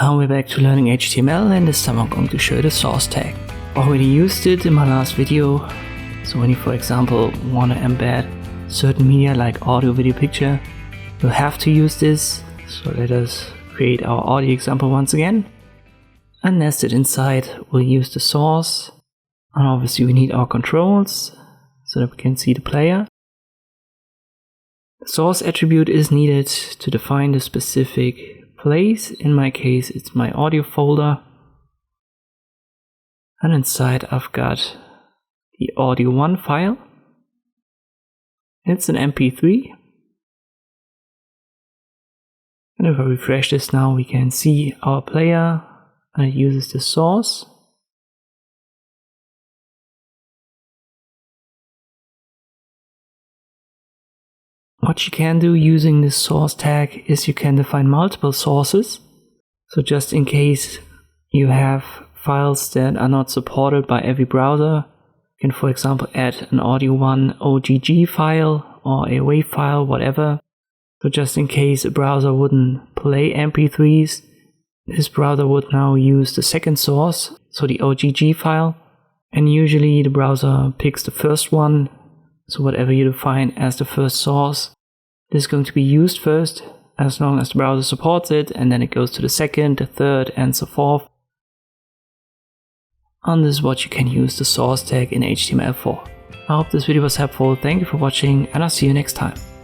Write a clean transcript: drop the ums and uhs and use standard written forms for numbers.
We're back to learning HTML, and this time I'm going to show the source tag. Already used it in my last video. So when you, for example, want to embed certain media like audio, video, picture, you'll have to use this. So let us create our audio example once again. And nested inside, we'll use the source. And obviously we need our controls so that we can see the player. The source attribute is needed to define the specific place. In my case, it's my audio folder. And inside I've got the audio1 file. It's an MP3. And if I refresh this now, we can see our player, and it uses the source. What you can do using this source tag is you can define multiple sources. So just in case you have files that are not supported by every browser, you can, for example, add an audio1 OGG file or a WAV file, whatever. So just in case a browser wouldn't play MP3s, this browser would now use the second source, so the OGG file. And usually the browser picks the first one. So whatever you define as the first source, this is going to be used first as long as the browser supports it, and then it goes to the second, the third, and so forth. And this is what you can use the source tag in HTML for. I hope this video was helpful. Thank you for watching, and I'll see you next time.